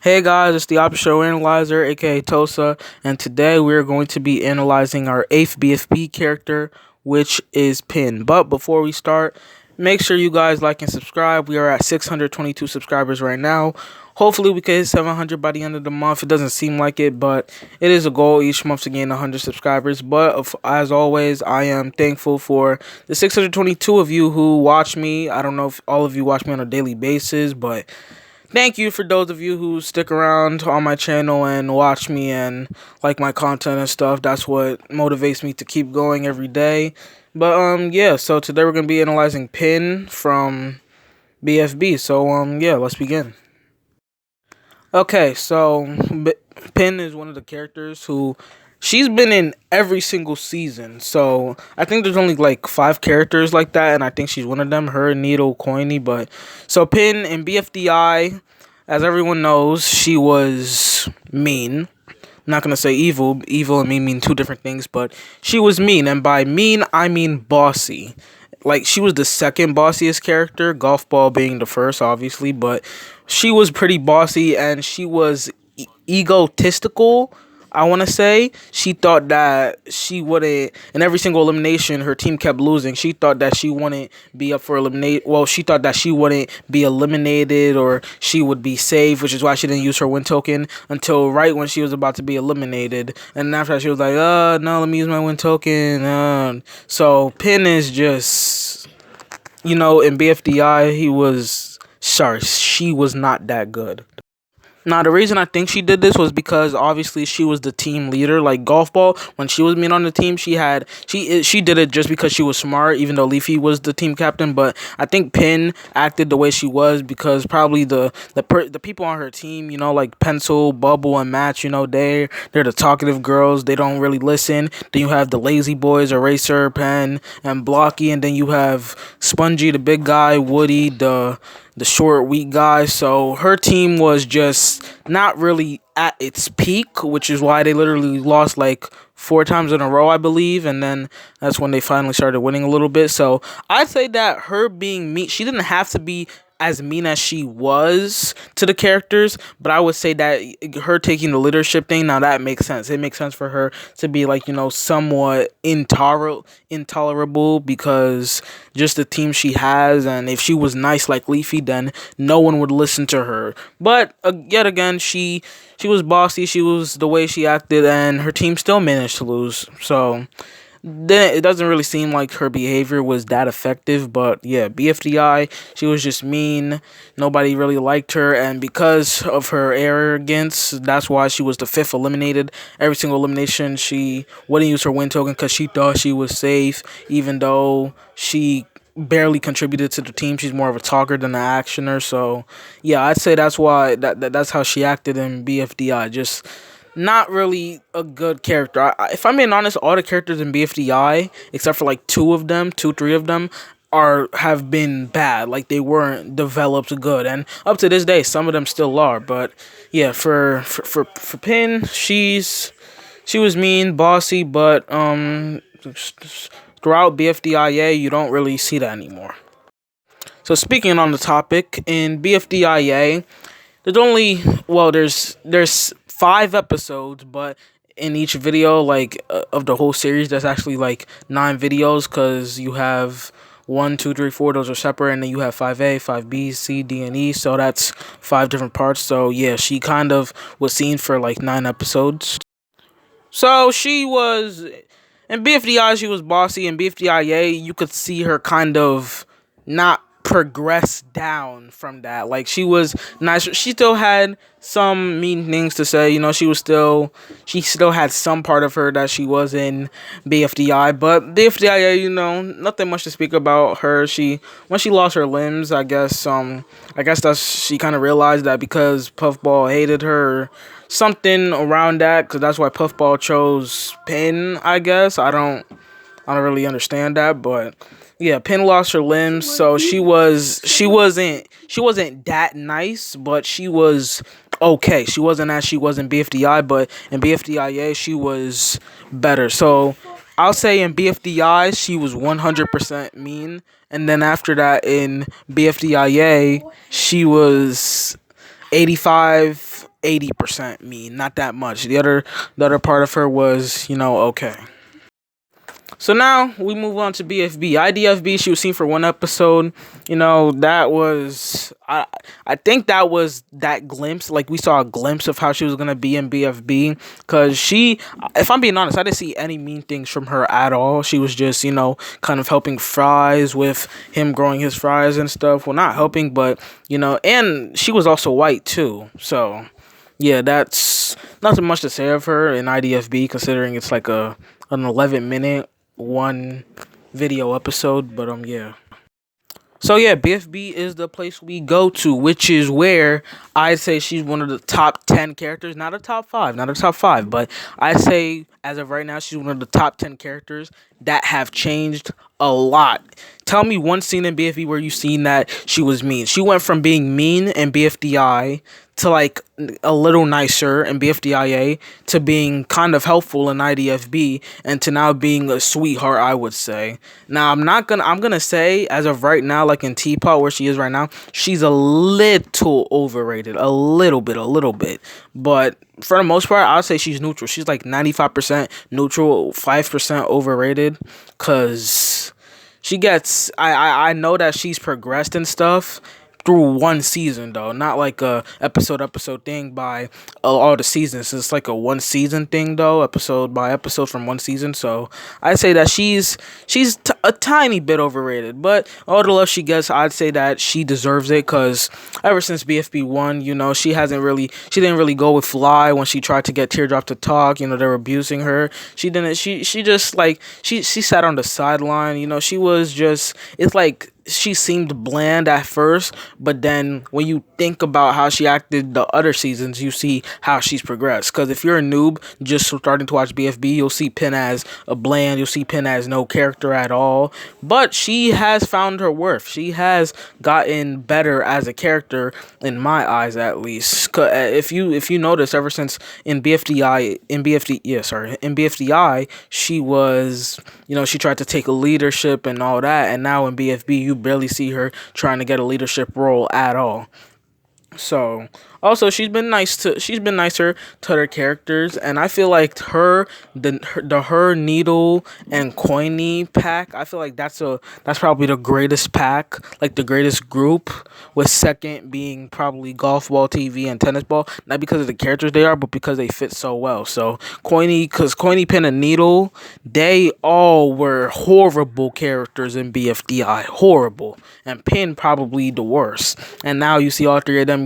Hey guys, it's the Option Show Analyzer, aka TOSA, and today we're going to be analyzing our 8th BFP character, which is Pin. But before we start, make sure you guys like and subscribe. We are at 622 subscribers right now. Hopefully we can hit 700 by the end of the month. It doesn't seem like it, but it is a goal each month to gain 100 subscribers. But as always, I am thankful for the 622 of you who watch me. I don't know if all of you watch me on a daily basis, but thank you for those of you who stick around on my channel and watch me and like my content and stuff. That's what motivates me to keep going every day. But yeah, so today we're going to be analyzing Pin from BFB. So yeah, let's begin. Okay, so Pin is one of the characters who she's been in every single season. So I think there's only like 5 characters like that, and I think she's one of them. Her, Needle, Coiny. But so Pin in BFDI, as everyone knows, she was mean. I'm not gonna say evil. Evil and mean two different things, but she was mean, and by mean I mean bossy. Like, she was the second bossiest character, Golf Ball being the first, obviously, but she was pretty bossy, and she was egotistical. I want to say she thought that she wouldn't, in every single elimination her team kept losing, she thought that she wouldn't be up for eliminate. Well, she thought that she wouldn't be eliminated, or she would be safe, which is why she didn't use her win token until right when she was about to be eliminated. And after that she was like, no, let me use my win token. So Pin is just, in BFDI she was not that good. Now, the reason I think she did this was because obviously she was the team leader. Like Golf Ball, when she was mean on the team, she did it just because she was smart, even though Leafy was the team captain. But I think Pin acted the way she was because probably the people on her team, like Pencil, Bubble, and Match, they're the talkative girls. They don't really listen. Then you have the lazy boys, Eraser, Pen, and Blocky, and then you have Spongy, the big guy, Woody, the short, weak guy. So her team was just not really at its peak, which is why they literally lost like 4 times in a row, I believe, and then that's when they finally started winning a little bit. So I'd say that her being mean, she didn't have to be as mean as she was to the characters, but I would say that her taking the leadership thing, now that makes sense. It makes sense for her to be like, somewhat intolerable because just the team she has, and if she was nice like Leafy, then no one would listen to her. But yet again, she was bossy, she was the way she acted, and her team still managed to lose. So then it doesn't really seem like her behavior was that effective. But yeah, BFDI, she was just mean. Nobody really liked her, and because of her arrogance, that's why she was the 5th eliminated. Every single elimination, she wouldn't use her win token because she thought she was safe, even though she barely contributed to the team. She's more of a talker than an actioner. So yeah, I'd say that's why that's how she acted in BFDI. Just not really a good character. If I'm being honest, all the characters in BFDI, except for like 3 of them, have been bad. Like, they weren't developed good, and up to this day, some of them still are. But yeah, for Pin, she was mean, bossy, but throughout BFDIA, you don't really see that anymore. So speaking on the topic, in BFDIA, there's 5 episodes, but in each video, like, of the whole series, there's actually like 9 videos, because you have 1, 2, 3, 4, those are separate, and then you have 5A, 5B, C, D, and E, so that's 5 different parts. So yeah, she kind of was seen for like 9 episodes. So she was, in BFDI, she was bossy. In BFDIA, you could see her kind of not progress down from that. Like, she was nice. She still had some mean things to say. She still had some part of her that she was in BFDI. But BFDIA, nothing much to speak about her. When she lost her limbs, I guess she kind of realized that because Puffball hated her, something around that, because that's why Puffball chose Pin, I guess. I don't really understand that, but yeah, Pin lost her limbs, so she wasn't that nice, but she was okay. She wasn't as she was in BFDI, but in BFDIA she was better. So I'll say in BFDI she was 100% mean, and then after that in BFDIA she was 85 80% mean, not that much. The other part of her was, okay. So now we move on to BFB. IDFB, she was seen for one episode. That was I think that was that glimpse. Like we saw a glimpse of how she was gonna be in BFB. Cause if I'm being honest, I didn't see any mean things from her at all. She was just, kind of helping Fries with him growing his fries and stuff. Well, not helping, but and she was also white too. So yeah, that's nothing much to say of her in IDFB, considering it's like an 11-minute one video episode. But yeah. So yeah, BFB is the place we go to, which is where I say she's one of the top 10 characters, not a top 5, but I say as of right now she's one of the top 10 characters that have changed a lot. Tell me one scene in BFB where you seen that she was mean. She went from being mean in BFDI to like a little nicer in BFDIA to being kind of helpful in IDFB and to now being a sweetheart, I would say. Now I'm gonna say as of right now, like in TPOT where she is right now, she's a little overrated, a little bit, but for the most part, I'll say she's neutral. She's like 95% neutral, 5% overrated, cause she gets. I know that she's progressed and stuff through one season though, not like a episode thing by all the seasons. It's like a one season thing though, episode by episode from one season. So I say that she's a tiny bit overrated, but all the love she gets, I'd say that she deserves it, because ever since BFB 1, she didn't really go with Fly when she tried to get Teardrop to talk. They were abusing her. She didn't. She just like she sat on the sideline. She was just. It's like she seemed bland at first, but then when you think about how she acted the other seasons, you see how she's progressed. Because if you're a noob just starting to watch BFB, you'll see Pin as a bland, you'll see Pin as no character at all. But she has found her worth. She has gotten better as a character in my eyes, at least. If you notice, ever since in BFDI, she was, she tried to take a leadership and all that, and now in BFB, you barely see her trying to get a leadership role at all. So also she's been nicer to her characters, and I feel like her Needle and Coiny pack, I feel like that's probably the greatest pack, like the greatest group, with second being probably Golf Ball TV and Tennis Ball, not because of the characters they are, but because they fit so well. So Coiny, Pin, and Needle, they all were horrible characters in BFDI, horrible, and Pin probably the worst. And now you see all three of them,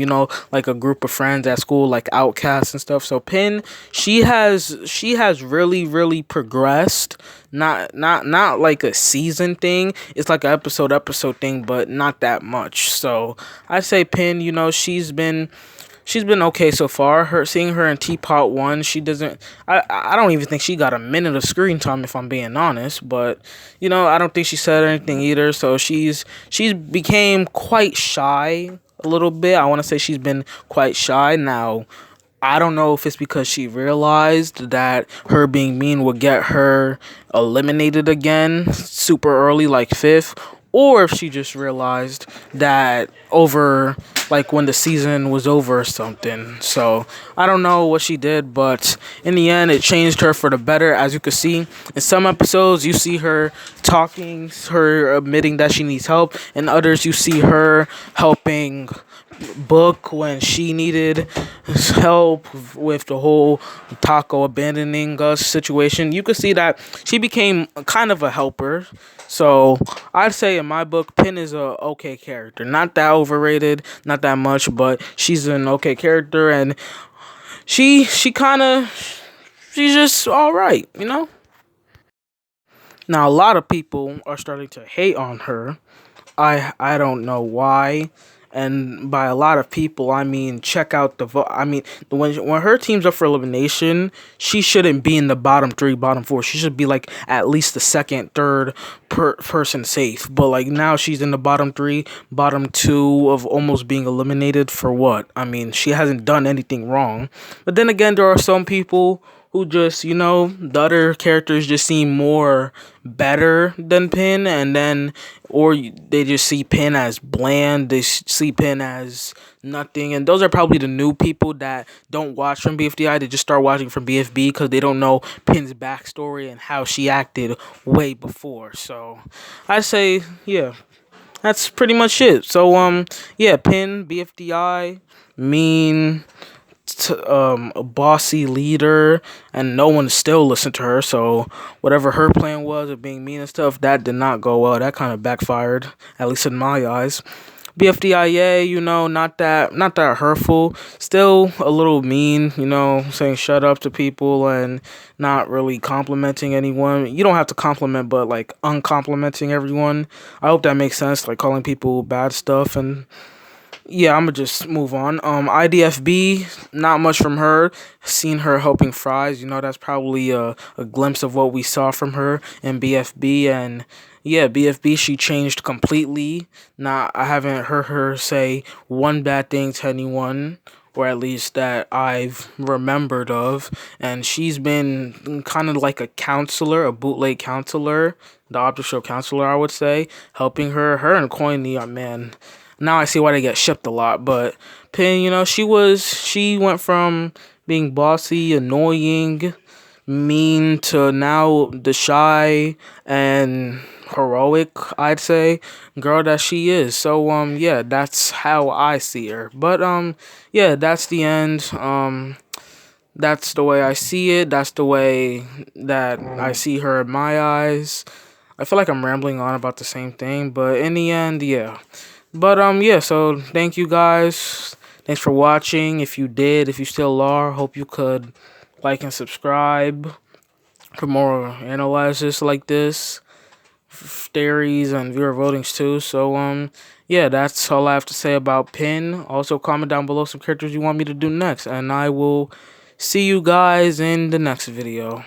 like a group of friends at school, like outcasts and stuff. So Pin, she has really progressed. Not like a season thing. It's like an episode thing, but not that much. So I'd say Pin, she's been okay so far. Seeing her in Teapot 1, she doesn't. I don't even think she got a minute of screen time, if I'm being honest. But I don't think she said anything either. So she's became quite shy a little bit. I want to say she's been quite shy now. I don't know if it's because she realized that her being mean would get her eliminated again super early, like 5th, or if she just realized that over, like, when the season was over or something. So I don't know what she did, but in the end, it changed her for the better. As you can see, in some episodes, you see her talking, her admitting that she needs help. In others, you see her helping Book when she needed help with the whole Taco abandoning us situation. You could see that she became kind of a helper. So I'd say in my book, Pin is a okay character. Not that overrated, not that much, but she's an okay character, and she's just alright, Now a lot of people are starting to hate on her. I don't know why. And by a lot of people, I mean, check out the vote. I mean, when her team's up for elimination, she shouldn't be in the bottom 3, bottom 4. She should be like at least the second, third person safe. But like now she's in the bottom 3, bottom 2 of almost being eliminated for what? I mean, she hasn't done anything wrong. But then again, there are some people who just, the other characters just seem more better than Pin, and then, or they just see Pin as bland, they see Pin as nothing, and those are probably the new people that don't watch from BFDI, they just start watching from BFB because they don't know Pin's backstory and how she acted way before. So I'd say, yeah, that's pretty much it. So yeah, Pin, BFDI, mean, a bossy leader, and no one still listened to her. So whatever her plan was of being mean and stuff, that did not go well. That kind of backfired, at least in my eyes. BFDIA, not that hurtful. Still a little mean, saying shut up to people and not really complimenting anyone. You don't have to compliment, but like uncomplimenting everyone. I hope that makes sense. Like calling people bad stuff. And yeah, I'm gonna just move on. IDFB, not much from her. Seen her helping Fries. That's probably a glimpse of what we saw from her in BFB. And yeah, BFB, she changed completely. I haven't heard her say one bad thing to anyone, or at least that I've remembered of. And she's been kind of like a counselor, a bootleg counselor, the Object Show counselor, I would say, helping her. Her and Coiny are, man. Now I see why they get shipped a lot. But Pin, she went from being bossy, annoying, mean to now the shy and heroic, I'd say, girl that she is. So yeah, that's how I see her. But yeah, that's the end. That's the way I see it. That's the way that I see her in my eyes. I feel like I'm rambling on about the same thing, but in the end, yeah. But yeah, so thank you guys. Thanks for watching. If you still are, hope you could like and subscribe for more analysis like this, theories and viewer votings too. So yeah, that's all I have to say about Pin. Also comment down below some characters you want me to do next, and I will see you guys in the next video.